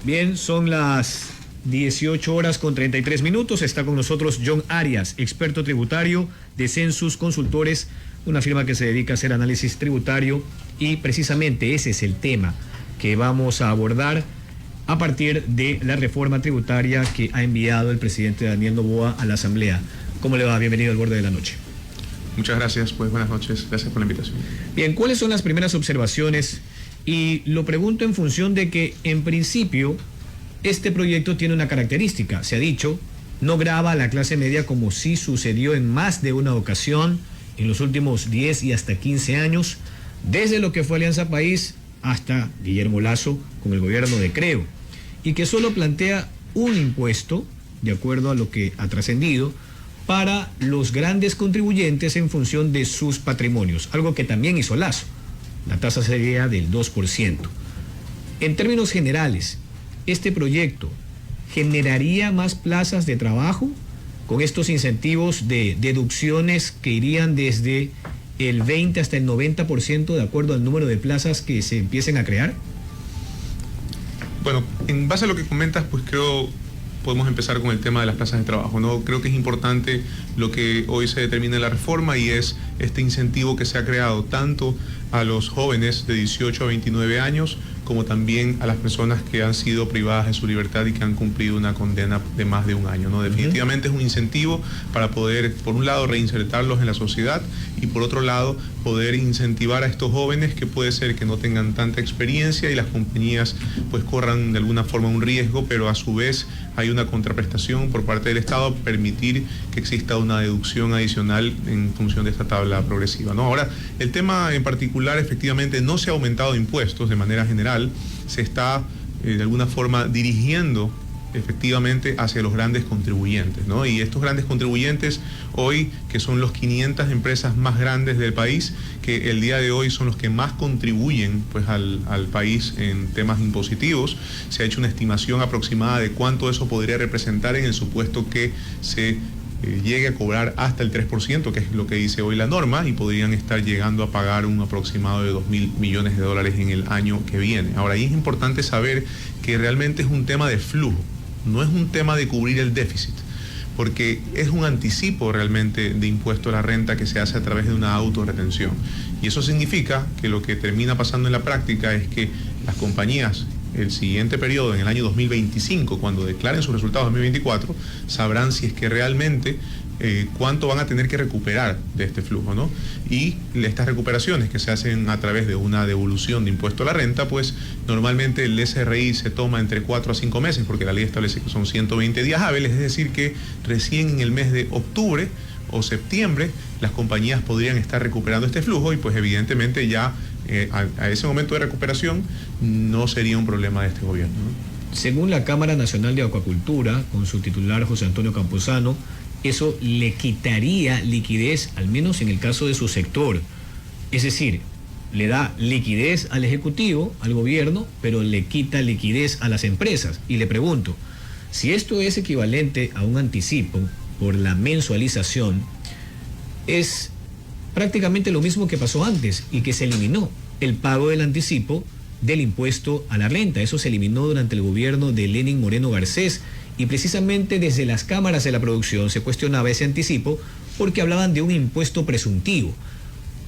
Bien, son las 18 horas con 33 minutos. Está con nosotros John Arias, experto tributario de Census Consultores, una firma que se dedica a hacer análisis tributario, y precisamente ese es el tema que vamos a abordar a partir de la reforma tributaria que ha enviado el presidente Daniel Noboa a la Asamblea. ¿Cómo le va? Bienvenido al Borde de la Noche. Muchas gracias, pues buenas noches, gracias por la invitación. Bien, ¿cuáles son las primeras observaciones? Y lo pregunto en función de que, en principio, este proyecto tiene una característica. Se ha dicho, no grava a la clase media como sí sucedió en más de una ocasión en los últimos 10 y hasta 15 años, desde lo que fue Alianza País hasta Guillermo Lasso con el gobierno de Creo, y que solo plantea un impuesto, de acuerdo a lo que ha trascendido, para los grandes contribuyentes en función de sus patrimonios, algo que también hizo Lasso. La tasa sería del 2%. En términos generales, ¿este proyecto generaría más plazas de trabajo con estos incentivos de deducciones que irían desde el 20 hasta el 90% de acuerdo al número de plazas que se empiecen a crear? Bueno, en base a lo que comentas, pues creo podemos empezar con el tema de las plazas de trabajo, ¿no? Creo que es importante lo que hoy se determina en la reforma, y es este incentivo que se ha creado tanto a los jóvenes de 18 a 29 años, como también a las personas que han sido privadas de su libertad y que han cumplido una condena de más de un año, ¿no? Definitivamente es un incentivo para poder, por un lado, reinsertarlos en la sociedad, y por otro lado, poder incentivar a estos jóvenes, que puede ser que no tengan tanta experiencia y las compañías pues corran de alguna forma un riesgo, pero a su vez hay una contraprestación por parte del Estado, permitir que exista una deducción adicional en función de esta tabla progresiva, ¿no? Ahora, el tema en particular, efectivamente, no se ha aumentado impuestos de manera general, se está de alguna forma dirigiendo efectivamente hacia los grandes contribuyentes, ¿no? Y estos grandes contribuyentes hoy, que son los 500 empresas más grandes del país, que el día de hoy son los que más contribuyen pues al país en temas impositivos, se ha hecho una estimación aproximada de cuánto eso podría representar en el supuesto que se llegue a cobrar hasta el 3%, que es lo que dice hoy la norma, y podrían estar llegando a pagar un aproximado de 2.000 millones de dólares en el año que viene. Ahora, ahí es importante saber que realmente es un tema de flujo, no es un tema de cubrir el déficit, porque es un anticipo realmente de impuesto a la renta que se hace a través de una autorretención. Y eso significa que lo que termina pasando en la práctica es que las compañías, el siguiente periodo, en el año 2025, cuando declaren sus resultados 2024, sabrán si es que realmente cuánto van a tener que recuperar de este flujo, ¿no? Y estas recuperaciones que se hacen a través de una devolución de impuesto a la renta, pues normalmente el SRI se toma entre 4 a 5 meses, porque la ley establece que son 120 días hábiles, es decir que recién en el mes de octubre o septiembre las compañías podrían estar recuperando este flujo, y pues evidentemente ya a ese momento de recuperación no sería un problema de este gobierno, ¿no? Según la Cámara Nacional de Acuacultura, con su titular José Antonio Camposano, eso le quitaría liquidez, al menos en el caso de su sector. Es decir, le da liquidez al Ejecutivo, al gobierno, pero le quita liquidez a las empresas. Y le pregunto, si esto es equivalente a un anticipo por la mensualización, es prácticamente lo mismo que pasó antes y que se eliminó el pago del anticipo del impuesto a la renta. Eso se eliminó durante el gobierno de Lenín Moreno Garcés, y precisamente desde las cámaras de la producción se cuestionaba ese anticipo porque hablaban de un impuesto presuntivo.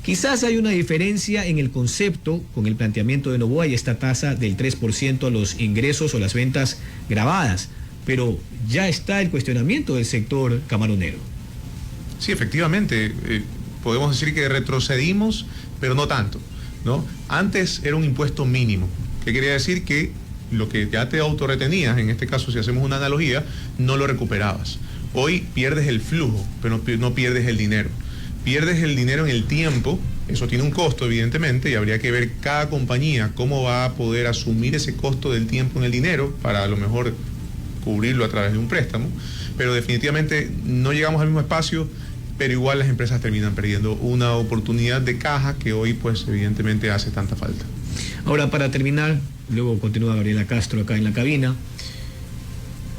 Quizás hay una diferencia en el concepto con el planteamiento de Noboa y esta tasa del 3% a los ingresos o las ventas grabadas, pero ya está el cuestionamiento del sector camaronero. Sí, efectivamente, podemos decir que retrocedimos, pero no tanto, ¿no? Antes era un impuesto mínimo, que quería decir que lo que ya te autorretenías, en este caso si hacemos una analogía, no lo recuperabas. Hoy pierdes el flujo, pero no pierdes el dinero. Pierdes el dinero en el tiempo, eso tiene un costo evidentemente, y habría que ver cada compañía cómo va a poder asumir ese costo del tiempo en el dinero para a lo mejor cubrirlo a través de un préstamo, pero definitivamente no llegamos al mismo espacio, pero igual las empresas terminan perdiendo una oportunidad de caja que hoy pues evidentemente hace tanta falta. Ahora, para terminar, luego continúa Gabriela Castro acá en la cabina,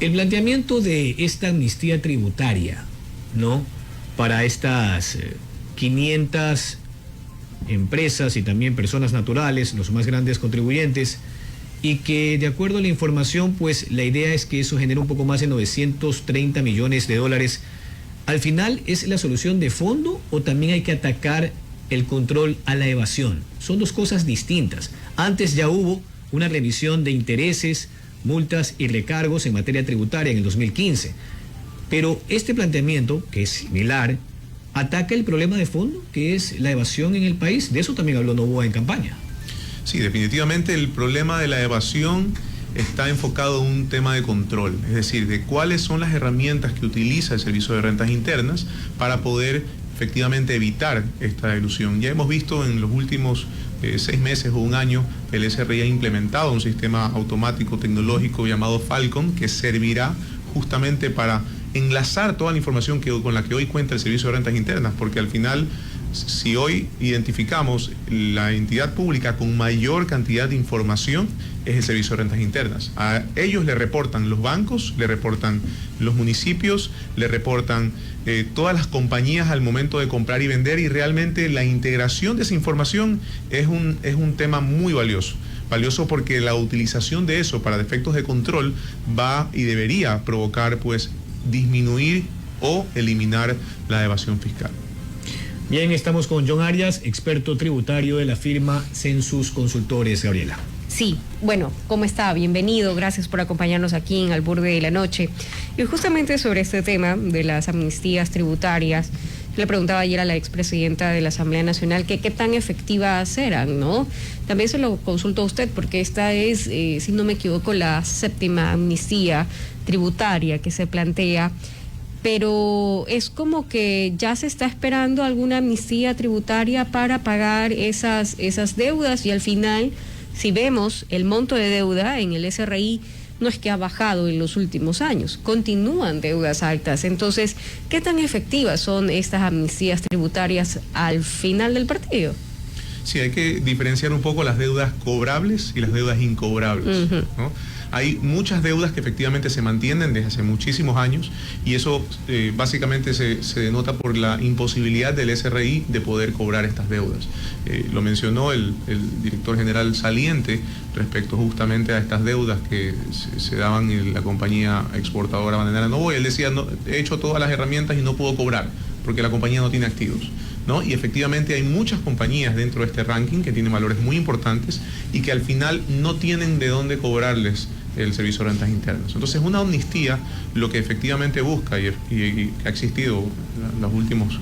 el planteamiento de esta amnistía tributaria, ¿no?, para estas 500 empresas y también personas naturales, los más grandes contribuyentes, y que de acuerdo a la información, pues la idea es que eso genere un poco más de 930 millones de dólares. ¿Al final es la solución de fondo o también hay que atacar el control a la evasión? Son dos cosas distintas. Antes ya hubo una revisión de intereses, multas y recargos en materia tributaria en el 2015. Pero este planteamiento, que es similar, ataca el problema de fondo, que es la evasión en el país. De eso también habló Noboa en campaña. Sí, definitivamente el problema de la evasión está enfocado en un tema de control, es decir, de cuáles son las herramientas que utiliza el Servicio de Rentas Internas para poder efectivamente evitar esta elusión. Ya hemos visto en los últimos 6 meses o un año, el SRI ha implementado un sistema automático tecnológico llamado Falcon, que servirá justamente para enlazar toda la información con la que hoy cuenta el Servicio de Rentas Internas, porque al final, si hoy identificamos la entidad pública con mayor cantidad de información, es el Servicio de Rentas Internas. A ellos le reportan los bancos, le reportan los municipios, le reportan todas las compañías al momento de comprar y vender, y realmente la integración de esa información es un tema muy valioso. Valioso porque la utilización de eso para efectos de control va y debería provocar, pues, disminuir o eliminar la evasión fiscal. Bien, estamos con John Arias, experto tributario de la firma Census Consultores. Gabriela. Sí, bueno, ¿cómo está? Bienvenido, gracias por acompañarnos aquí en Al Borde de la Noche. Y justamente sobre este tema de las amnistías tributarias, le preguntaba ayer a la expresidenta de la Asamblea Nacional que qué tan efectivas eran, ¿no? También se lo consulto a usted porque esta es, si no me equivoco, la 7ª amnistía tributaria que se plantea, pero es como que ya se está esperando alguna amnistía tributaria para pagar esas deudas, y al final, si vemos el monto de deuda en el SRI, no es que ha bajado en los últimos años, continúan deudas altas. Entonces, ¿qué tan efectivas son estas amnistías tributarias al final del partido? Sí, hay que diferenciar un poco las deudas cobrables y las deudas incobrables, ¿no? Hay muchas deudas que efectivamente se mantienen desde hace muchísimos años, y eso básicamente se denota por la imposibilidad del SRI de poder cobrar estas deudas. Lo mencionó el director general saliente respecto justamente a estas deudas que se daban en la compañía exportadora bananera Noboa. Él decía, no, he hecho todas las herramientas y no puedo cobrar porque la compañía no tiene activos, ¿no? Y efectivamente hay muchas compañías dentro de este ranking que tienen valores muy importantes y que al final no tienen de dónde cobrarles el Servicio de Rentas Internas. Entonces, una amnistía lo que efectivamente busca, y ha existido en los últimos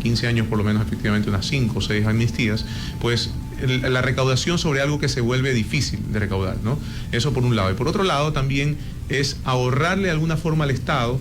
15 años por lo menos, efectivamente unas 5 o 6 amnistías, pues la recaudación sobre algo que se vuelve difícil de recaudar, ¿no? Eso por un lado. Y por otro lado también es ahorrarle de alguna forma al Estado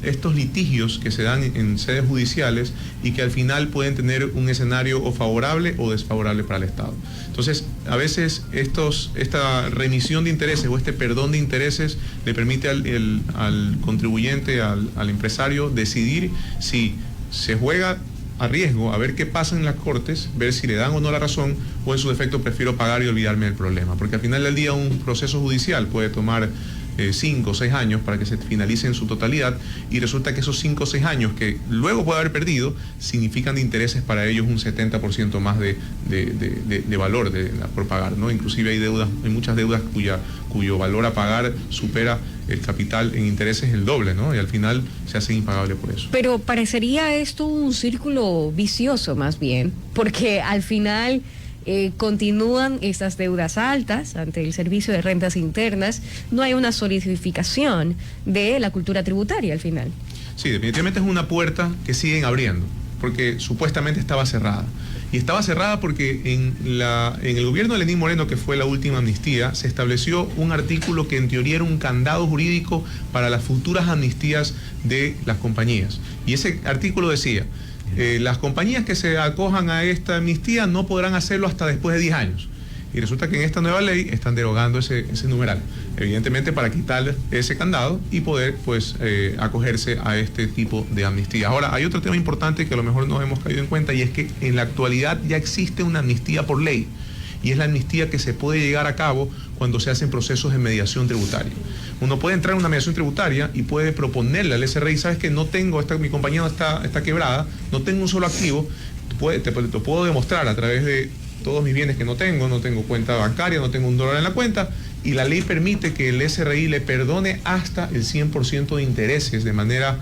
estos litigios que se dan en sedes judiciales y que al final pueden tener un escenario o favorable o desfavorable para el Estado. Entonces, a veces esta remisión de intereses o este perdón de intereses le permite al contribuyente, al empresario, decidir si se juega a riesgo, a ver qué pasa en las cortes, ver si le dan o no la razón, o en su defecto prefiero pagar y olvidarme del problema. Porque al final del día un proceso judicial puede tomar 5 o 6 años para que se finalice en su totalidad, y resulta que esos 5 o 6 años que luego puede haber perdido significan de intereses para ellos un 70% más de valor por pagar, ¿no? Inclusive hay muchas deudas cuyo valor a pagar supera el capital en intereses el doble, ¿no? Y al final se hace impagable por eso. Pero parecería esto un círculo vicioso más bien, porque al final continúan estas deudas altas ante el Servicio de Rentas Internas, no hay una solidificación de la cultura tributaria al final. Sí, definitivamente es una puerta que siguen abriendo, porque supuestamente estaba cerrada. Y estaba cerrada porque en el gobierno de Lenín Moreno, que fue la última amnistía, se estableció un artículo que en teoría era un candado jurídico para las futuras amnistías de las compañías. Y ese artículo decía: las compañías que se acojan a esta amnistía no podrán hacerlo hasta después de 10 años. Y resulta que en esta nueva ley están derogando ese numeral, evidentemente para quitar ese candado y poder, pues, acogerse a este tipo de amnistía. Ahora, hay otro tema importante que a lo mejor no hemos caído en cuenta, y es que en la actualidad ya existe una amnistía por ley, y es la amnistía que se puede llegar a cabo cuando se hacen procesos de mediación tributaria. Uno puede entrar en una mediación tributaria y puede proponerle al SRI: sabes que no tengo, mi compañía está quebrada, no tengo un solo activo, te puedo demostrar a través de todos mis bienes que no tengo cuenta bancaria, no tengo $1 en la cuenta, y la ley permite que el SRI le perdone hasta el 100% de intereses de manera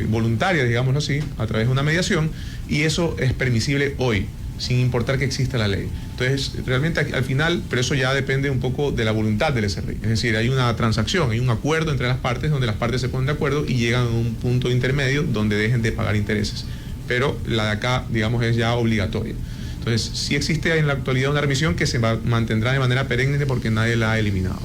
voluntaria, digámoslo así, a través de una mediación, y eso es permisible hoy, sin importar que exista la ley. Entonces, realmente al final, pero eso ya depende un poco de la voluntad del SRI. Es decir, hay una transacción, hay un acuerdo entre las partes, donde las partes se ponen de acuerdo y llegan a un punto intermedio donde dejen de pagar intereses. Pero la de acá, digamos, es ya obligatoria. Entonces, sí existe en la actualidad una remisión que se mantendrá de manera perenne porque nadie la ha eliminado.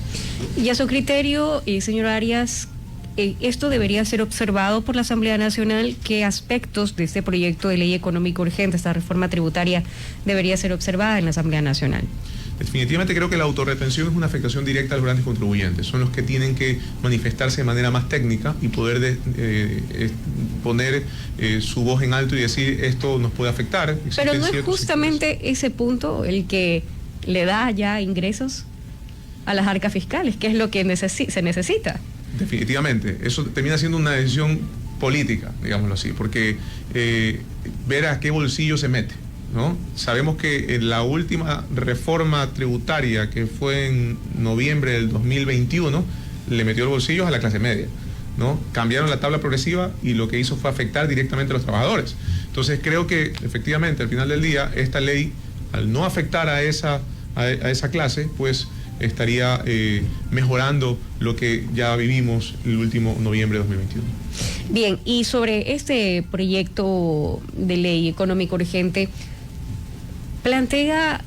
Y a su criterio, señor Arias, esto debería ser observado por la Asamblea Nacional. ¿Qué aspectos de este proyecto de ley económica urgente, esta reforma tributaria, debería ser observada en la Asamblea Nacional? Definitivamente creo que la autorretención es una afectación directa a los grandes contribuyentes. Son los que tienen que manifestarse de manera más técnica y poder poner su voz en alto y decir esto nos puede afectar. Pero no es justamente ese punto el que le da ya ingresos a las arcas fiscales, que es lo que se necesita. Definitivamente, eso termina siendo una decisión política, digámoslo así, porque ver a qué bolsillo se mete, ¿no? Sabemos que en la última reforma tributaria, que fue en noviembre del 2021, le metió los bolsillos a la clase media, ¿no? Cambiaron la tabla progresiva y lo que hizo fue afectar directamente a los trabajadores. Entonces creo que efectivamente al final del día esta ley, al no afectar a esa clase, pues estaría mejorando lo que ya vivimos el último noviembre de 2021. Bien, y sobre este proyecto de ley económico urgente, ¿plantea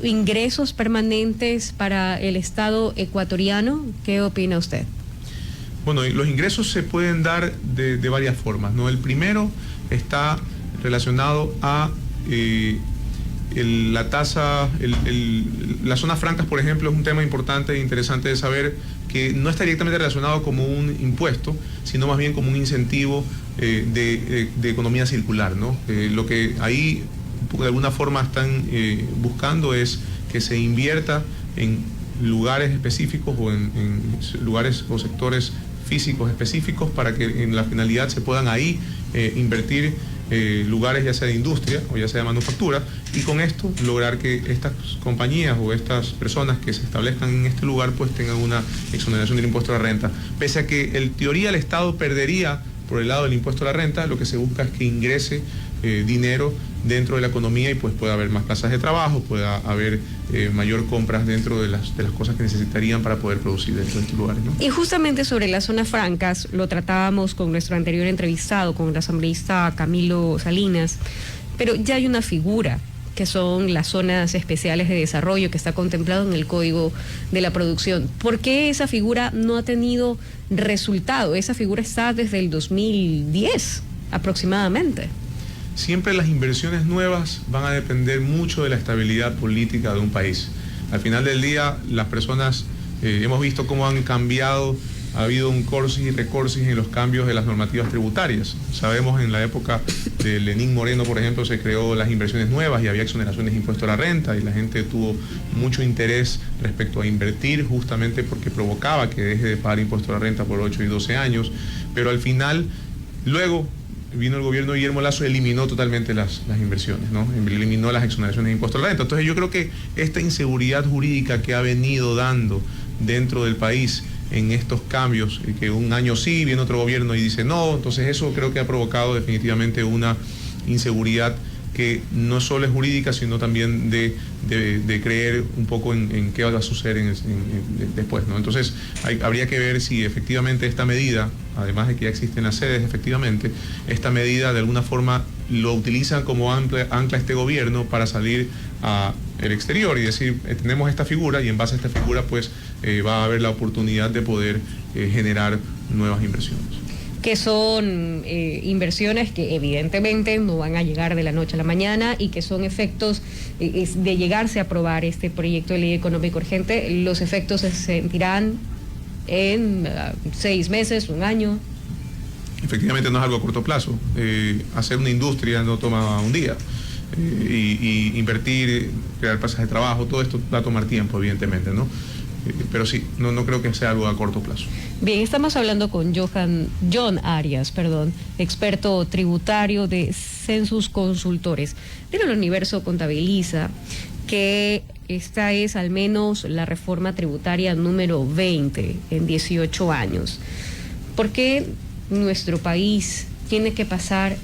ingresos permanentes para el Estado ecuatoriano? ¿Qué opina usted? Bueno, los ingresos se pueden dar de varias formas, ¿no? El primero está relacionado a la tasa, las zonas francas, por ejemplo, es un tema importante e interesante de saber, que no está directamente relacionado como un impuesto, sino más bien como un incentivo de economía circular, ¿no? Lo que ahí de alguna forma están buscando es que se invierta en lugares específicos o en lugares o sectores físicos específicos para que en la finalidad se puedan ahí invertir lugares ya sea de industria o ya sea de manufactura, y con esto lograr que estas compañías o estas personas que se establezcan en este lugar pues tengan una exoneración del impuesto a la renta. Pese a que en teoría el Estado perdería por el lado del impuesto a la renta, lo que se busca es que ingrese dinero dentro de la economía y pues pueda haber más plazas de trabajo, pueda haber mayor compras dentro de las cosas que necesitarían para poder producir dentro de estos lugares, ¿no? Y justamente sobre las zonas francas, lo tratábamos con nuestro anterior entrevistado, con el asambleísta Camilo Salinas, pero ya hay una figura que son las zonas especiales de desarrollo que está contemplado en el Código de la Producción. ¿Por qué esa figura no ha tenido resultado? Esa figura está desde el 2010 aproximadamente. Siempre las inversiones nuevas van a depender mucho de la estabilidad política de un país. Al final del día, las personas, hemos visto cómo han cambiado, ha habido un corsis y recorsis en los cambios de las normativas tributarias. Sabemos en la época de Lenín Moreno, por ejemplo, se creó las inversiones nuevas y había exoneraciones de impuesto a la renta y la gente tuvo mucho interés respecto a invertir justamente porque provocaba que deje de pagar impuesto a la renta por 8 y 12 años. Pero al final, luego vino el gobierno de Guillermo Lasso y eliminó totalmente las inversiones, ¿no? Eliminó las exoneraciones de impuesto a la renta. Entonces yo creo que esta inseguridad jurídica que ha venido dando dentro del país en estos cambios, que un año sí, viene otro gobierno y dice no, entonces eso creo que ha provocado definitivamente una inseguridad que no solo es jurídica, sino también de creer un poco en qué va a suceder después, ¿no? Entonces habría que ver si efectivamente esta medida, además de que ya existen las sedes, efectivamente, esta medida de alguna forma lo utilizan como ancla este gobierno para salir al exterior y decir, tenemos esta figura y en base a esta figura pues va a haber la oportunidad de poder generar nuevas inversiones. Que son inversiones que evidentemente no van a llegar de la noche a la mañana y que son efectos de llegarse a aprobar este proyecto de ley económico urgente. Los efectos se sentirán en 6 meses, 1 año. Efectivamente no es algo a corto plazo. Hacer una industria no toma un día. Y invertir, crear plazas de trabajo, todo esto va a tomar tiempo, evidentemente, ¿no? pero sí, no creo que sea algo a corto plazo. Bien, estamos hablando con John Arias, experto tributario de Census Consultores. Pero el Universo contabiliza que esta es al menos la reforma tributaria número 20 en 18 años. ¿Por qué nuestro país tiene que pasar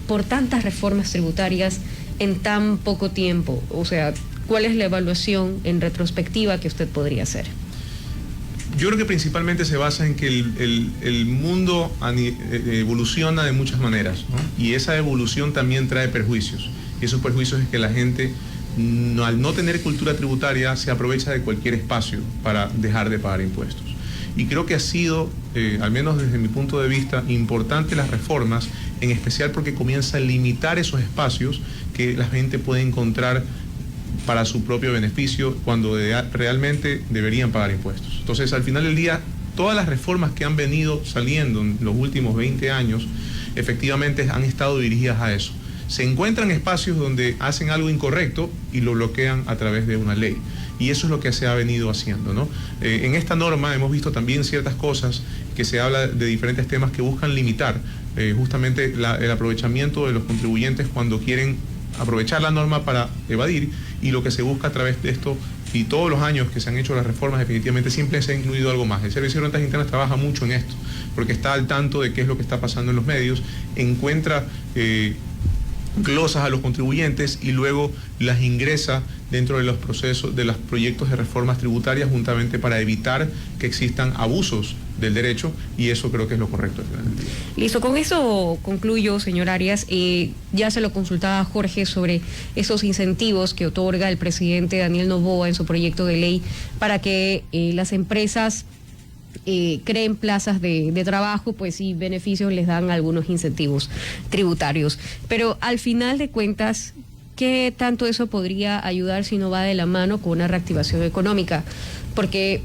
por tantas reformas tributarias en tan poco tiempo? O sea, ¿cuál es la evaluación en retrospectiva que usted podría hacer? Yo creo que principalmente se basa en que el mundo evoluciona de muchas maneras, ¿no? Y esa evolución también trae perjuicios. Y esos perjuicios es que la gente, al no tener cultura tributaria, se aprovecha de cualquier espacio para dejar de pagar impuestos. Y creo que ha sido, al menos desde mi punto de vista, importante las reformas, en especial porque comienza a limitar esos espacios que la gente puede encontrar para su propio beneficio cuando realmente deberían pagar impuestos. Entonces, al final del día, todas las reformas que han venido saliendo en los últimos 20 años, efectivamente han estado dirigidas a eso. Se encuentran espacios donde hacen algo incorrecto y lo bloquean a través de una ley. Y eso es lo que se ha venido haciendo, ¿no? En esta norma hemos visto también ciertas cosas que se habla de diferentes temas que buscan limitar justamente el aprovechamiento de los contribuyentes cuando quieren aprovechar la norma para evadir, y lo que se busca a través de esto, y todos los años que se han hecho las reformas, definitivamente siempre se ha incluido algo más. El Servicio de Rentas Internas trabaja mucho en esto, porque está al tanto de qué es lo que está pasando en los medios, encuentra glosas a los contribuyentes y luego las ingresa dentro de los procesos, de los proyectos de reformas tributarias, juntamente para evitar que existan abusos del derecho, y eso creo que es lo correcto al final del día. Listo, con eso concluyo, señor Arias. Ya se lo consultaba a Jorge sobre esos incentivos que otorga el presidente Daniel Noboa en su proyecto de ley para que las empresas creen plazas de trabajo, pues sí, beneficios, les dan algunos incentivos tributarios. Pero al final de cuentas, ¿qué tanto eso podría ayudar si no va de la mano con una reactivación económica? Porque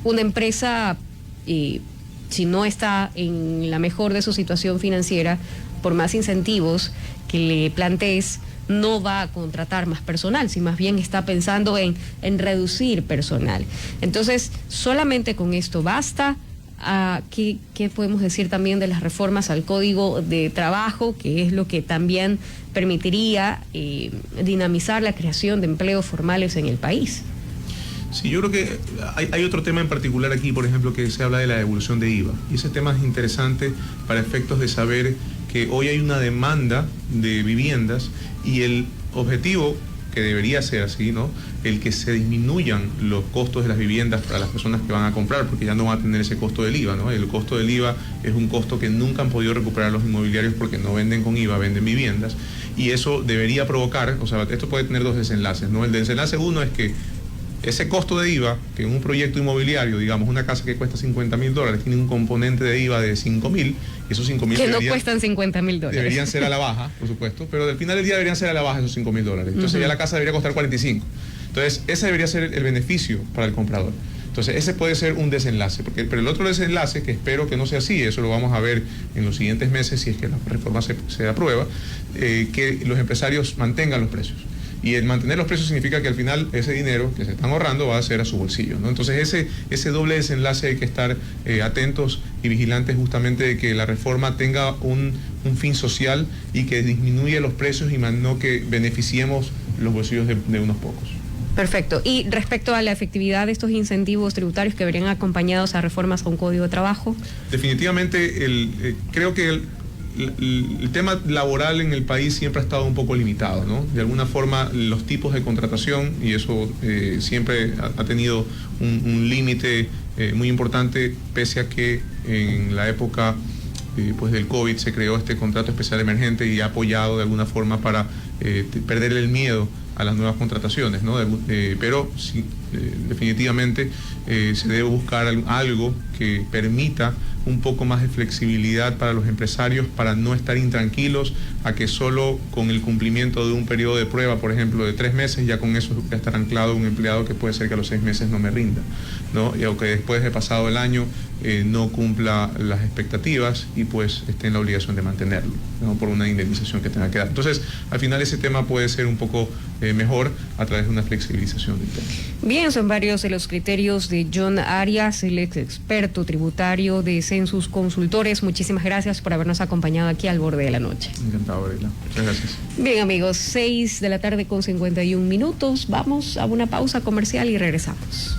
una empresa, si no está en la mejor de su situación financiera, por más incentivos que le plantees, no va a contratar más personal, si más bien está pensando en reducir personal. Entonces, solamente con esto basta. ¿Qué podemos decir también de las reformas al Código de Trabajo, que es lo que también permitiría dinamizar la creación de empleos formales en el país? Sí, yo creo que hay otro tema en particular aquí, por ejemplo, que se habla de la devolución de IVA. Y ese tema es interesante para efectos de saber que hoy hay una demanda de viviendas y el objetivo, que debería ser así, ¿no?, el que se disminuyan los costos de las viviendas para las personas que van a comprar, porque ya no van a tener ese costo del IVA, ¿no? El costo del IVA es un costo que nunca han podido recuperar los inmobiliarios porque no venden con IVA, venden viviendas, y eso debería provocar, o sea, esto puede tener dos desenlaces, ¿no? El desenlace uno es que ese costo de IVA, que en un proyecto inmobiliario, digamos, una casa que cuesta $50,000, tiene un componente de IVA de $5,000, y esos $5,000 que no cuestan $50,000. Deberían ser a la baja, por supuesto, pero al final del día deberían ser a la baja esos $5,000. Entonces ya la casa debería costar 45. Entonces, ese debería ser el beneficio para el comprador. Entonces, ese puede ser un desenlace, pero el otro desenlace, que espero que no sea así, eso lo vamos a ver en los siguientes meses si es que la reforma se aprueba, que los empresarios mantengan los precios. Y el mantener los precios significa que al final ese dinero que se están ahorrando va a ser a su bolsillo, ¿no? Entonces ese doble desenlace hay que estar atentos y vigilantes justamente de que la reforma tenga un fin social y que disminuya los precios y no que beneficiemos los bolsillos de unos pocos. Perfecto. Y respecto a la efectividad de estos incentivos tributarios que verían acompañados a reformas a un Código de Trabajo. Definitivamente creo que el tema laboral en el país siempre ha estado un poco limitado, ¿no? De alguna forma los tipos de contratación, y eso siempre ha tenido un límite muy importante, pese a que en la época pues del COVID se creó este contrato especial emergente y ha apoyado de alguna forma para perder el miedo a las nuevas contrataciones, ¿no? Pero sí, definitivamente se debe buscar algo que permita un poco más de flexibilidad para los empresarios, para no estar intranquilos a que solo con el cumplimiento de un periodo de prueba, por ejemplo, de 3 meses, ya con eso ya estar anclado un empleado que puede ser que a los 6 meses no me rinda, ¿no? Y aunque después de pasado el año no cumpla las expectativas y pues esté en la obligación de mantenerlo, ¿no?, por una indemnización que tenga que dar. Entonces, al final ese tema puede ser un poco mejor a través de una flexibilización del tema. Bien. Bien, son varios de los criterios de John Arias, el ex experto tributario de Census Consultores. Muchísimas gracias por habernos acompañado aquí al borde de la noche. Encantado, Varela. Muchas gracias. Bien, amigos, 6 de la tarde con 51 minutos. Vamos a una pausa comercial y regresamos.